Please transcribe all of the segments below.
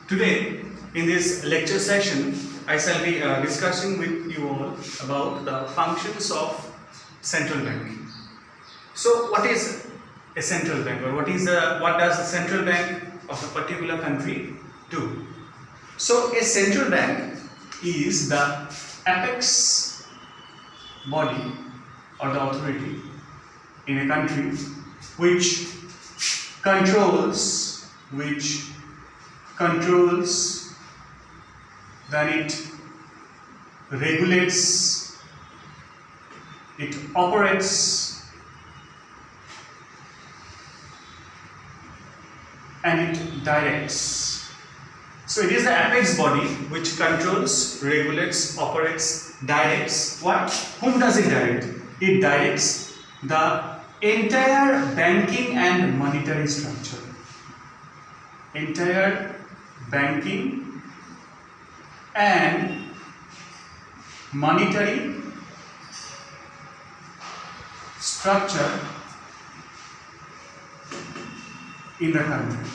Today, in this lecture session, I shall be discussing with you all about the functions of central bank. So, what is a central bank, or what does the central bank of a particular country do? So, a central bank is the apex body or the authority in a country which controls, then it regulates, it operates, and it directs. So it is the apex body which controls, regulates, operates, directs. What? Whom does it direct? It directs the entire banking and monetary structure. Entire banking and monetary structure in the country.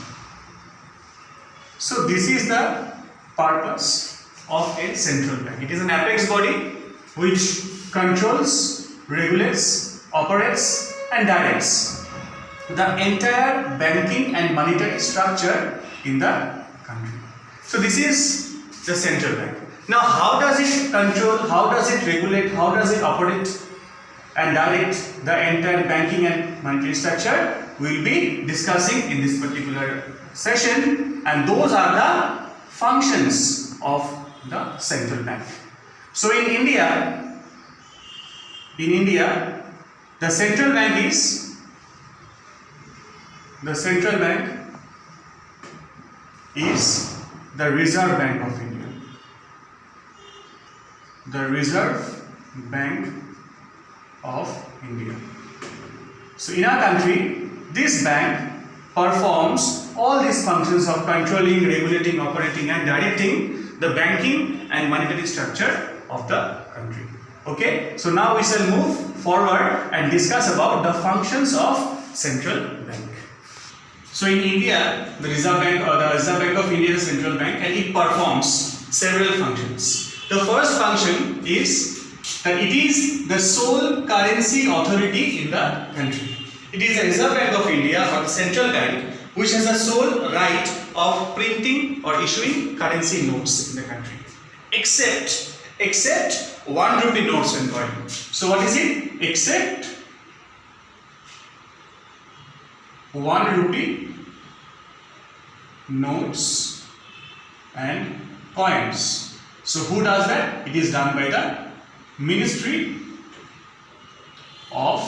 So this is the purpose of a central bank. It is an apex body which controls, regulates, operates and directs the entire banking and monetary structure in the country. So this is the central bank. Now how does it control, how does it regulate, how does it operate and direct the entire banking and monetary structure? We will be discussing in this particular session, and those are the functions of the central bank. So in India, the central bank is the Reserve Bank of India. The Reserve Bank of India. So in our country, this bank performs all these functions of controlling, regulating, operating and directing the banking and monetary structure of the country. Okay, so now we shall move forward and discuss about the functions of central bank. So in India, the Reserve Bank of India is a central bank, and it performs several functions. The first function is that it is the sole currency authority in the country. It is the Reserve Bank of India, or the central bank, which has a sole right of printing or issuing currency notes in the country, except 1 rupee notes and coin. So what is it? Except 1 rupee notes and coins. So who does that? It is done by the Ministry of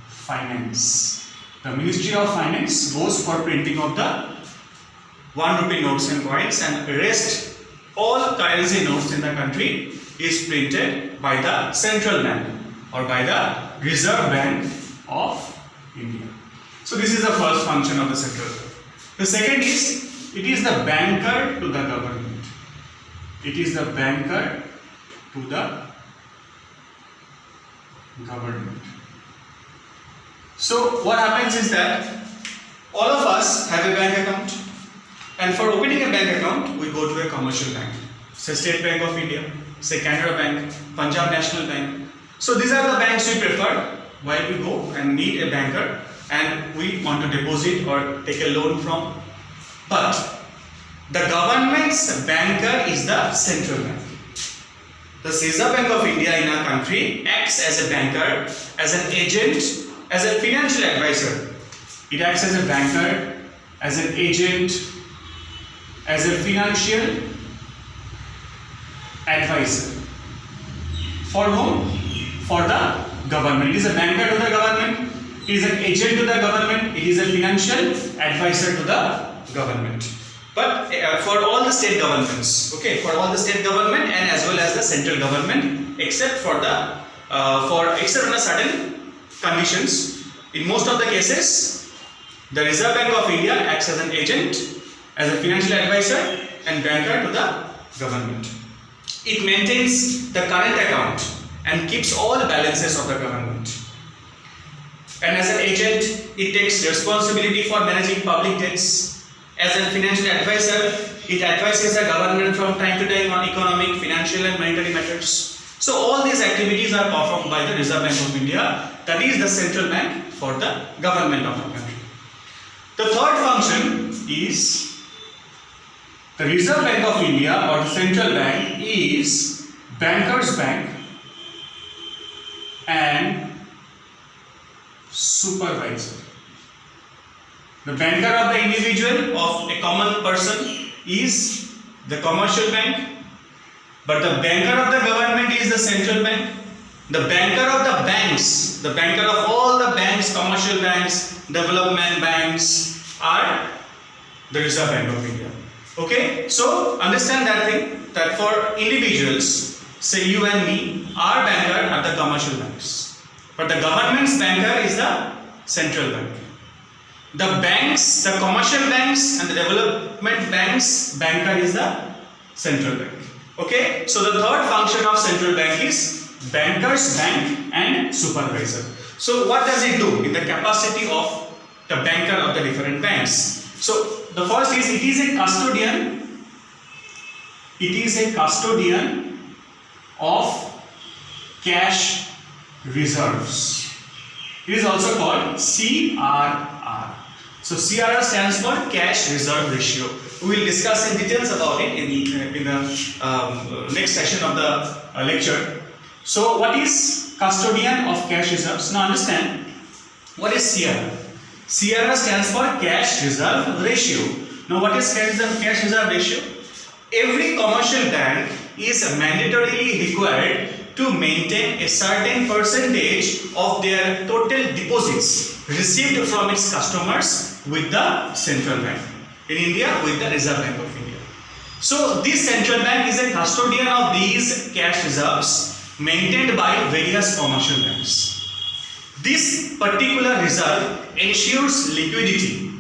Finance. The Ministry of Finance goes for printing of the 1 rupee notes and coins, and rest all currency notes in the country is printed by the central bank or by the Reserve Bank of India. So this is the first function of the central bank. The second is, it is the banker to the government. It is the banker to the government. So what happens is that all of us have a bank account, and for opening a bank account we go to a commercial bank, say State Bank of India, say Canara Bank, Punjab National Bank. So these are the banks we prefer while we go and need a banker and we want to deposit or take a loan from. But the government's banker is the central bank. The Reserve Bank of India in our country acts as a banker, as an agent, as a financial advisor. It acts as a banker, as an agent, as a financial advisor. For whom? For the government. It is a banker to the government, it is an agent to the government, it is a financial advisor to the government. But for all the state governments, okay, for all the state government and as well as the central government, except for the except under certain conditions. In most of the cases, the Reserve Bank of India acts as an agent, as a financial advisor and banker to the government. It maintains the current account and keeps all balances of the government. And as an agent, it takes responsibility for managing public debts As a financial advisor, it advises the government from time to time on economic, financial and monetary matters. So all these activities are performed by the Reserve Bank of India, that is the central bank for the government of the country. The third function is the Reserve Bank of India or the central bank is bankers' bank and supervisor. The banker of the individual, of a common person, is the commercial bank, but the banker of the government is the central bank. The banker of the banks, the banker of all the banks, commercial banks, development banks, are the Reserve Bank of India. Okay, so understand that thing, that for individuals, say you and me, our banker are the commercial banks, but the government's banker is the central bank. The banks, the commercial banks and the development banks, banker is the central bank. Okay, so the third function of central bank is bankers bank and supervisor. So what does it do in the capacity of the banker of the different banks? So the first is it is a custodian. It is a custodian of cash reserves. It is also called CRR. So CRR stands for cash reserve ratio. We will discuss in details about it in the next session of the lecture. So what is custodian of cash reserves? Now understand what is CRR. CRR stands for cash reserve ratio. Now what is cash reserve ratio? Every commercial bank is mandatorily required to maintain a certain percentage of their total deposits received from its customers with the central bank. In India, with the Reserve Bank of India. So this central bank is a custodian of these cash reserves maintained by various commercial banks. This particular reserve ensures liquidity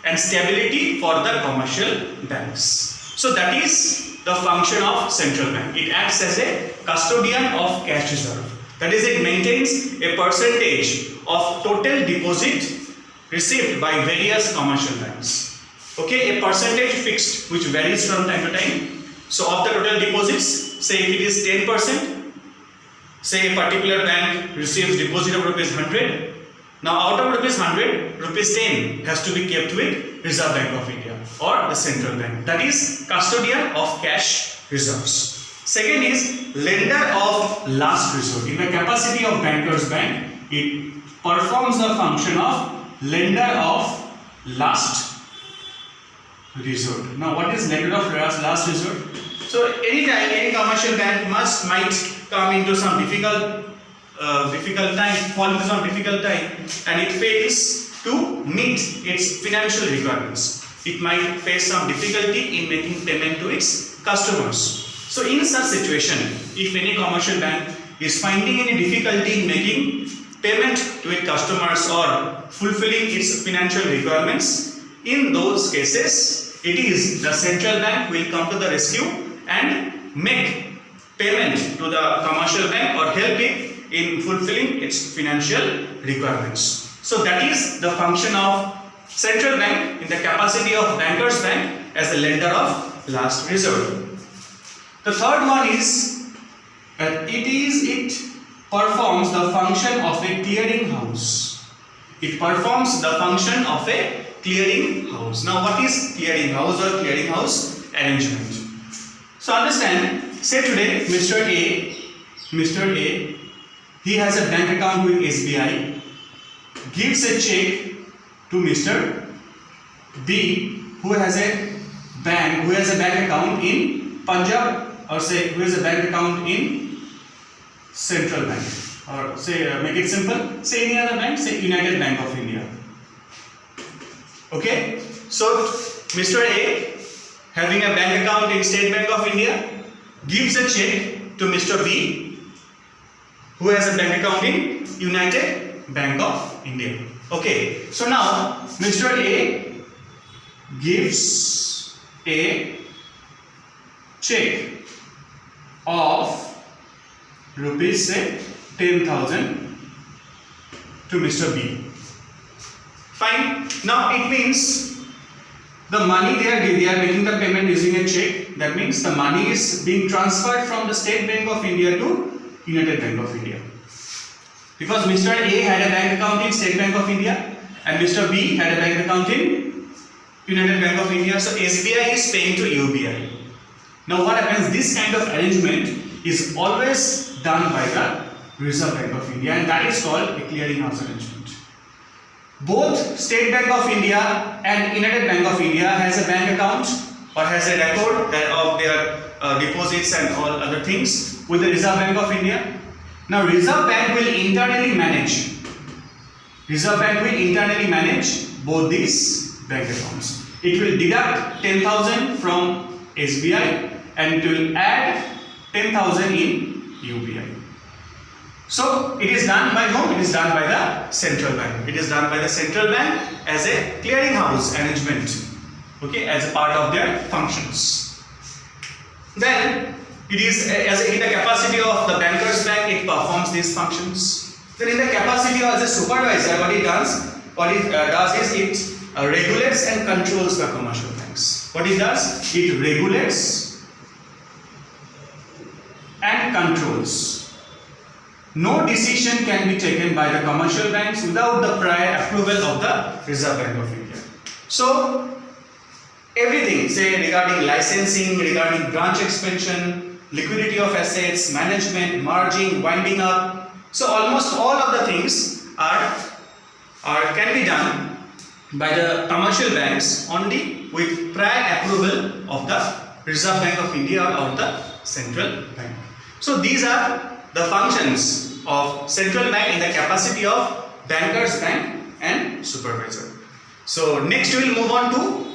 and stability for the commercial banks. So that is the function of central bank. It acts as a custodian of cash reserve. That is, it maintains a percentage of total deposit received by various commercial banks. Okay, a percentage fixed which varies from time to time. So of the total deposits, say if it is 10%, say a particular bank receives deposit of rupees 100. Now out of rupees 100, rupees 10 has to be kept with Reserve Bank of India or the central bank. That is custodian of cash reserves. Second is lender of last resort. In the capacity of bankers bank, it performs the function of lender of last resort. Now what is lender of last resort? So anytime any commercial bank might come into some difficult time and it fails to meet its financial requirements. It might face some difficulty in making payment to its customers. So in such situation, if any commercial bank is finding any difficulty in making payment to its customers or fulfilling its financial requirements, in those cases, it is the central bank will come to the rescue and make payment to the commercial bank or help it in fulfilling its financial requirements. So that is the function of central bank in the capacity of bankers bank as a lender of last resort. The third one is that it performs the function of a clearing house. It performs the function of a clearing house. Now what is clearing house or clearing house arrangement? So understand, say today Mr. A, he has a bank account with SBI, gives a check to Mr. B who has a bank account in Punjab, or say who has a bank account in Central Bank, or say make it simple, say any other bank, say United Bank of India. Okay, so Mr. A having a bank account in State Bank of India gives a check to Mr. B who has a bank account in United Bank of India. Okay, so now Mr. A gives a check of rupees say 10,000 to Mr. B. Fine. Now it means the money they are making the payment using a check. That means the money is being transferred from the State Bank of India to United Bank of India. Because Mr. A had a bank account in State Bank of India and Mr. B had a bank account in United Bank of India. So SBI is paying to UBI. Now what happens? This kind of arrangement is always done by the Reserve Bank of India, and that is called a clearinghouse arrangement. Both State Bank of India and United Bank of India has a bank account or has a record of their deposits and all other things with the Reserve Bank of India. Now Reserve Bank will internally manage both these bank accounts. It will deduct 10,000 from SBI and it will add 10,000 in UBI. So it is done by whom? It is done by the central bank. It is done by the central bank as a clearinghouse arrangement, okay, as a part of their functions. Then it is in the capacity of the bankers bank, it performs these functions. Then in the capacity of as a supervisor, what it does is it regulates and controls the commercial banks. What it does? It regulates and controls. No decision can be taken by the commercial banks without the prior approval of the Reserve Bank of India. So everything, say regarding licensing, regarding branch expansion, liquidity of assets, management, merging, winding up. So almost all of the things can be done by the commercial banks only with prior approval of the Reserve Bank of India or the central bank. So these are the functions of central bank in the capacity of bankers bank and supervisor. So next we will move on to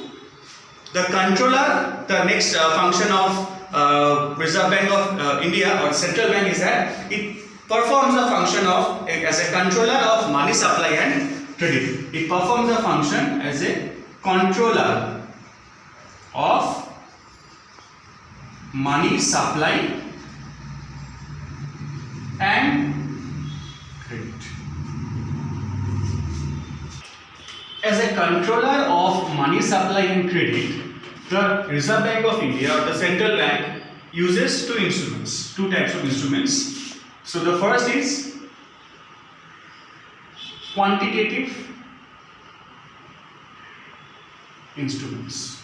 the controller. The next function of Reserve Bank of India or central bank is that it performs the function of as a controller of money supply and credit. It performs the function as a controller of money supply and credit. As a controller of money supply and credit, the Reserve Bank of India or the central bank uses two types of instruments. So the first is quantitative instruments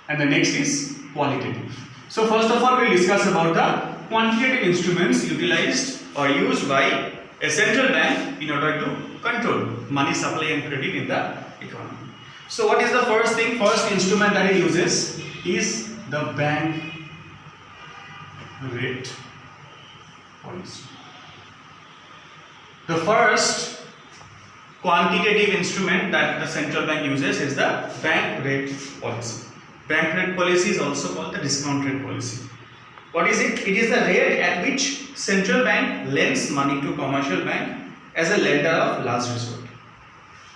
and the next is qualitative. So first of all we will discuss about the quantitative instruments utilized or used by a central bank in order to control money supply and credit in the economy. So what is the first thing? First instrument that it uses is the bank rate policy. The first quantitative instrument that the central bank uses is the bank rate policy. Bank rate policy is also called the discount rate policy. What is it? It is the rate at which central bank lends money to commercial bank as a lender of last resort.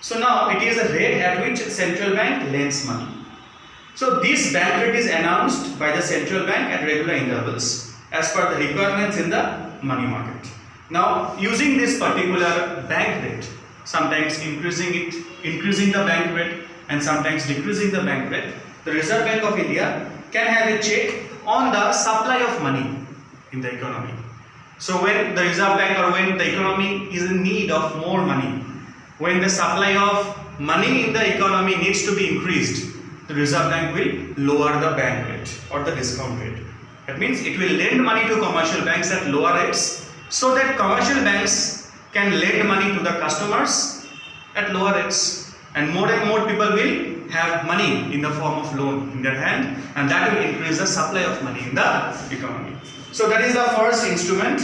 So now it is the rate at which central bank lends money. So this bank rate is announced by the central bank at regular intervals as per the requirements in the money market. Now using this particular bank rate, sometimes increasing the bank rate and sometimes decreasing the bank rate, the Reserve Bank of India can have a check on the supply of money in the economy. So when the Reserve Bank or when the economy is in need of more money, when the supply of money in the economy needs to be increased, the Reserve Bank will lower the bank rate or the discount rate. That means it will lend money to commercial banks at lower rates so that commercial banks can lend money to the customers at lower rates, and more people will have money in the form of loan in their hand, and that will increase the supply of money in the economy. So that is the first instrument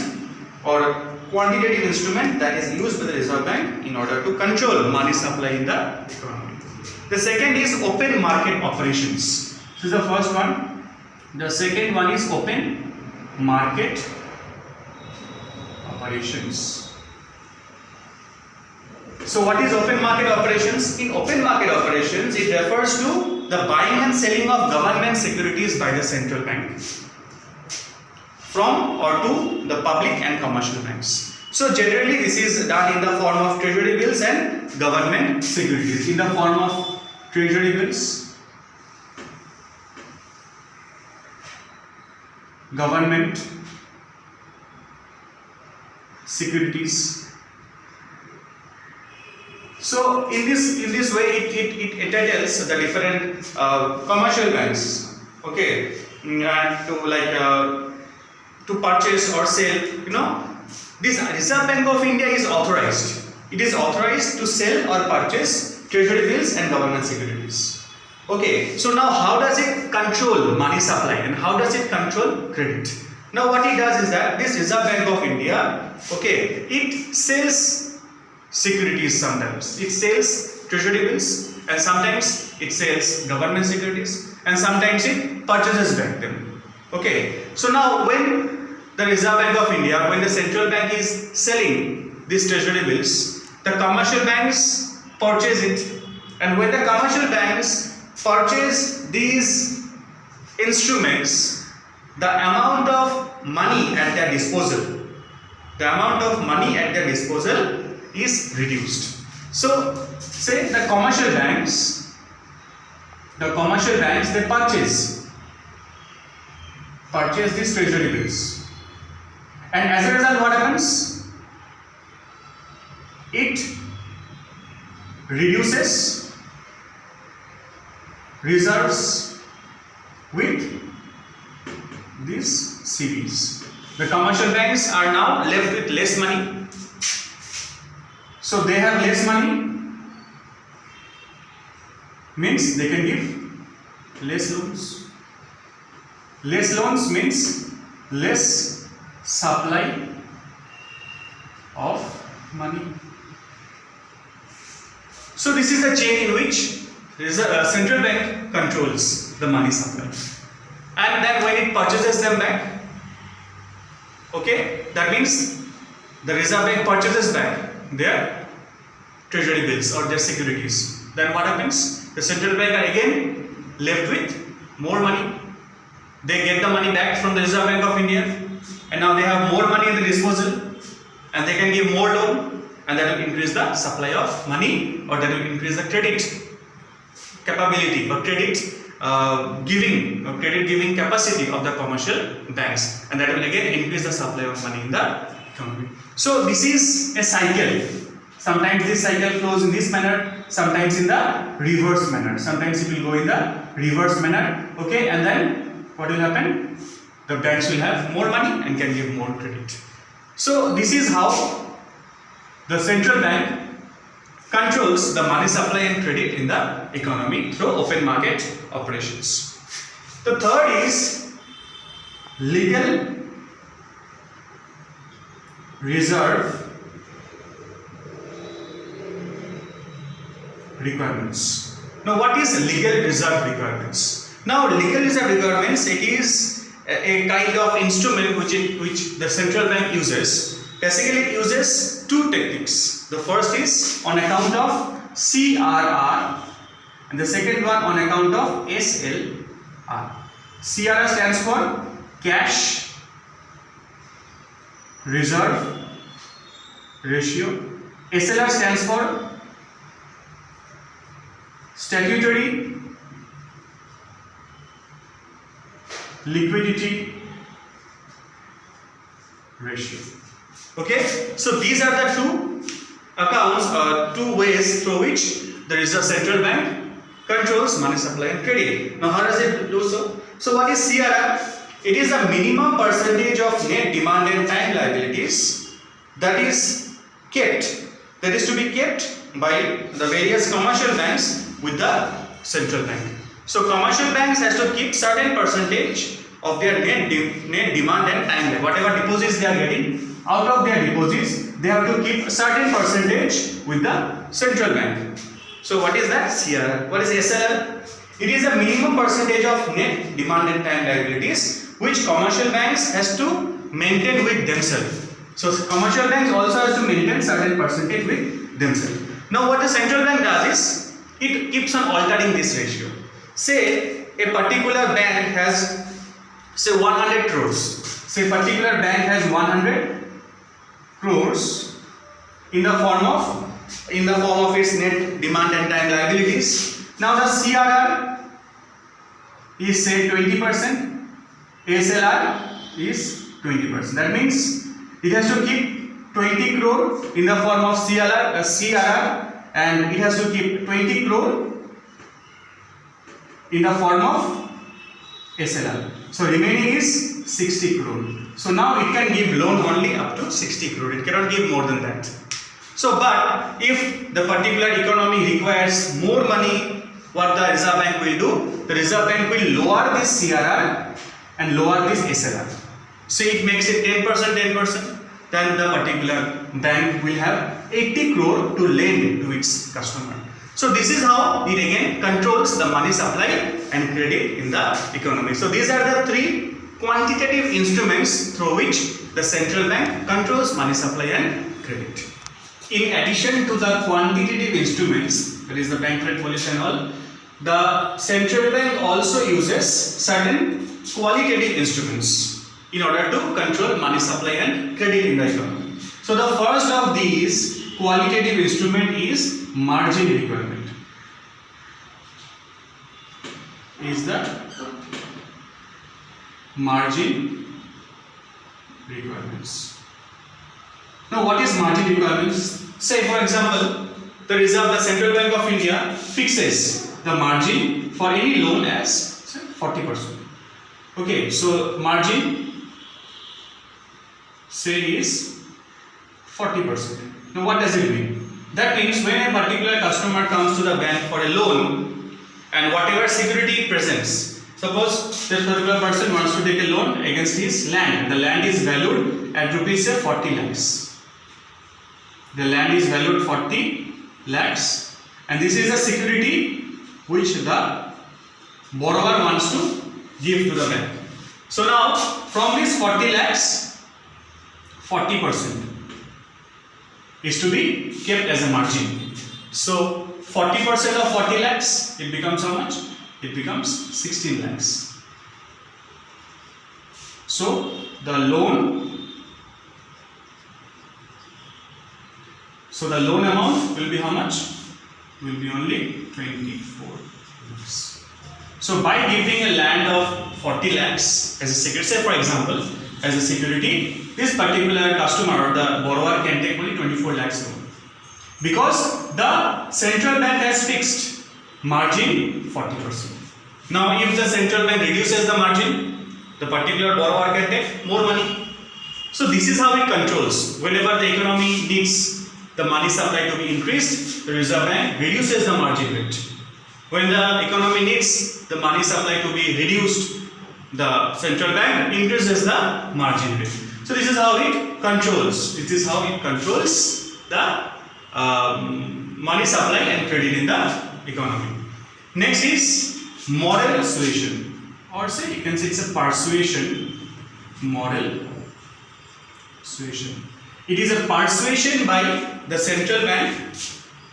or quantitative instrument that is used by the Reserve Bank in order to control money supply in the economy. The second is open market operations. This is the first one. The second one is open market operations. So what is open market operations? In open market operations, it refers to the buying and selling of government securities by the central bank from or to the public and commercial banks. So generally this is done in the form of treasury bills and government securities. In the form of treasury bills government securities. So in this way it entitles the different commercial banks, okay, to purchase or sell. This Reserve Bank of India is authorized. It is authorized to sell or purchase treasury bills and government securities. Okay, so now how does it control money supply and how does it control credit? Now what it does is that this Reserve Bank of India, okay, it sells securities sometimes. It sells treasury bills and sometimes it sells government securities and sometimes it purchases back them. Okay, so now when the Reserve Bank of India, when the central bank is selling these treasury bills, the commercial banks purchase it, and when the commercial banks purchase these instruments, the amount of money at their disposal, is reduced. So say the commercial banks they purchase these treasury bills, and as a result what happens? It reduces reserves with these CBs. The commercial banks are now left with less money. So they have less money, means they can give less loans. Less loans means less supply of money. So this is the chain in which central bank controls the money supply, and then when it purchases them back, okay, that means the Reserve Bank purchases back their treasury bills or their securities. Then what happens? The central bank are again left with more money. They get the money back from the Reserve Bank of India, and now they have more money at the disposal, and they can give more loan, and that will increase the supply of money, or that will increase the credit capability or credit giving capacity of the commercial banks, and that will again increase the supply of money in the economy. So this is a cycle. Sometimes this cycle flows in this manner, sometimes in the reverse manner. Sometimes it will go in the reverse manner, okay, and then what will happen? The banks will have more money and can give more credit. So this is how the central bank controls the money supply and credit in the economy through open market operations. The third is legal reserve requirements. Now what is legal reserve requirements? Now legal reserve requirements, it is a kind of instrument which the central bank uses. Basically it uses two techniques. The first is on account of CRR and the second one on account of SLR. CRR stands for cash reserve ratio. SLR stands for statutory liquidity ratio. Okay, so these are the two accounts, two ways through which the Reserve Central Bank controls money supply and credit. Now how does it do so? So what is CRR? It is the minimum percentage of net demand and time liabilities that is to be kept by the various commercial banks with the central bank. So commercial banks has to keep certain percentage of their net demand and time, whatever deposits they are getting, out of their deposits they have to keep a certain percentage with the central bank. So what is that? CRR. What is SLR? It is a minimum percentage of net demand and time liabilities which commercial banks has to maintain with themselves. So commercial banks also has to maintain certain percentage with themselves. Now what the central bank does is it keeps on altering this ratio. Say a particular bank has say 100 crores. Say particular bank has 100 crores in the form of its net demand and time liabilities. Now the CRR is say 20%, SLR is 20%. That means it has to keep 20 crore in the form of CRR, and it has to keep 20 crore in the form of SLR. So remaining is 60 crore. So now it can give loan only up to 60 crore. It cannot give more than that. So but if the particular economy requires more money, what the Reserve Bank will do? The Reserve Bank will lower this CRR and lower this SLR. So it makes it 10%, then the particular bank will have 80 crore to lend to its customer. So this is how it again controls the money supply and credit in the economy. So these are the three quantitative instruments through which the central bank controls money supply and credit. In addition to the quantitative instruments, that is the bank rate policy and all, the central bank also uses certain qualitative instruments in order to control money supply and credit in the economy. So the first of these qualitative instrument is margin requirement. Is the margin requirements. Now what is margin requirements? Say for example, the Central Bank of India fixes the margin for any loan as 40%. Okay, so margin say is 40%. Now what does it mean? That means when a particular customer comes to the bank for a loan and whatever security it presents, suppose this particular person wants to take a loan against his land. The land is valued at rupees 40 lakhs. The land is valued 40 lakhs and this is a security which the borrower wants to give to the bank. So now from this 40 lakhs, 40% is to be kept as a margin. So 40% of 40 lakhs, it becomes how much? It becomes 16 lakhs. So the loan amount will be how much? Will be only 24 lakhs. So by giving a land of 40 lakhs as a security, say for example, as a security, this particular customer or the borrower can take only 24 lakhs loan. Because the central bank has fixed margin 40%. Now if the central bank reduces the margin, the particular borrower can take more money. So this is how it controls. Whenever the economy needs the money supply to be increased, the Reserve Bank reduces the margin rate. When the economy needs the money supply to be reduced, the central bank increases the margin rate. So this is how it controls. This is how it controls the money supply and credit in the economy. Next is moral suasion, or say you can say it's a persuasion. Moral suasion. It is a persuasion by the central bank.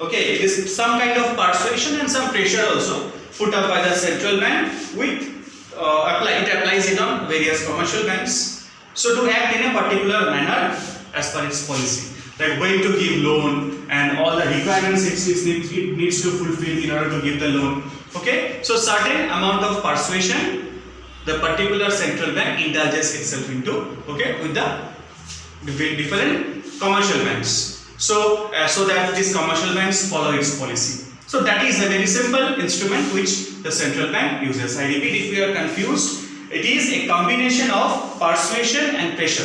Okay, it is some kind of persuasion and some pressure also put up by the central bank with it applies it on various commercial banks. So to act in a particular manner as per its policy, like when to give loan and all the requirements it needs to fulfill in order to give the loan. Okay, so certain amount of persuasion the particular central bank indulges itself into, okay, with the different commercial banks. So that these commercial banks follow its policy. So that is a very simple instrument which the central bank uses. I repeat, if you are confused, it is a combination of persuasion and pressure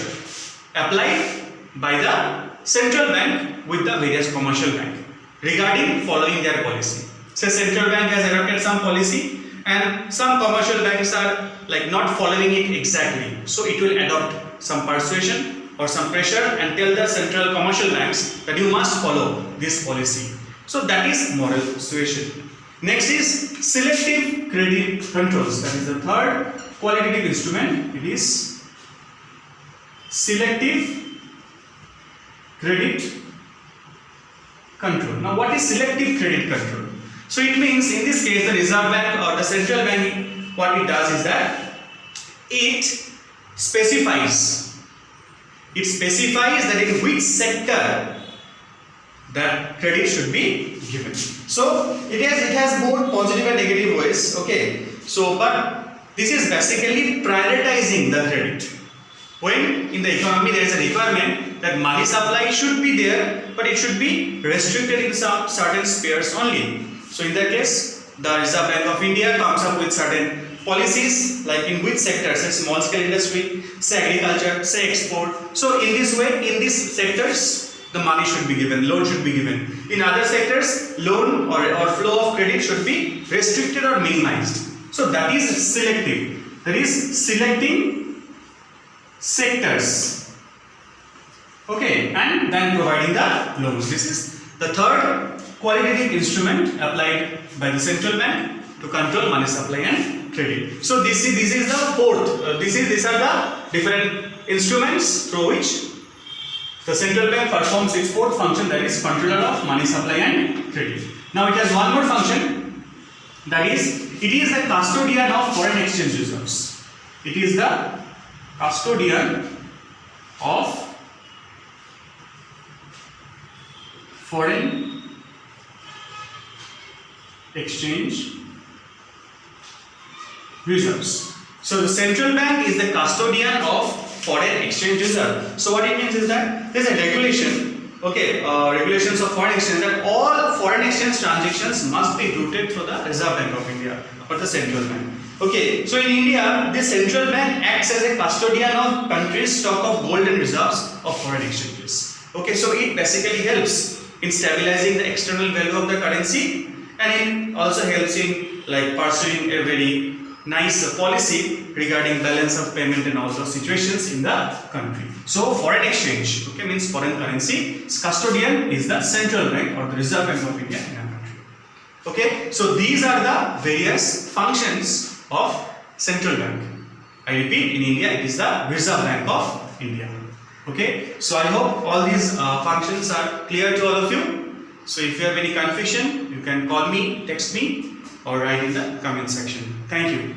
applied by the central bank with the various commercial bank regarding following their policy. So central bank has adopted some policy and some commercial banks are like not following it exactly. So it will adopt some persuasion or some pressure and tell the central commercial banks that you must follow this policy. So that is moral suasion. Next is selective credit controls. That is the third qualitative instrument. It is selective credit control. Now what is selective credit control? So it means in this case the Reserve Bank or the central bank, what it does is that it specifies that in which sector that credit should be given. So it has both positive and negative ways. Okay. So but this is basically prioritizing the credit. When in the economy there is a requirement that money supply should be there, but it should be restricted in some certain spheres only. So in that case, the Reserve Bank of India comes up with certain policies, like in which sectors, say small scale industry, say agriculture, say export. So in this way, in these sectors, the money should be given, loan should be given. In other sectors, loan or flow of credit should be restricted or minimized. So that is selective. That is selecting sectors. Okay, and then providing the loans. This is the third qualitative instrument applied by the central bank to control money supply and credit. So this is the fourth. These are the different instruments through which the central bank performs its fourth function, that is controller of money supply and credit. Now it has one more function, that is it is the custodian of foreign exchange reserves. It is the custodian of foreign exchange reserves. So the central bank is the custodian of foreign exchange reserve. So what it means is that there is a regulation, regulations of foreign exchange, that all foreign exchange transactions must be routed through the Reserve Bank of India or the central bank. Okay, so in India, the central bank acts as a custodian of country's stock of gold and reserves of foreign exchanges. Okay, so it basically helps in stabilizing the external value of the currency, and it also helps in like pursuing a very nice policy regarding balance of payment and all those situations in the country. So foreign exchange, okay, means foreign currency. Its custodian is the central bank or the Reserve Bank of India in our country. Okay, so these are the various functions of central bank. I repeat, in India it is the Reserve Bank of India. Okay, so I hope all these functions are clear to all of you. So if you have any confusion, you can call me, text me, or write in the comment section. Thank you.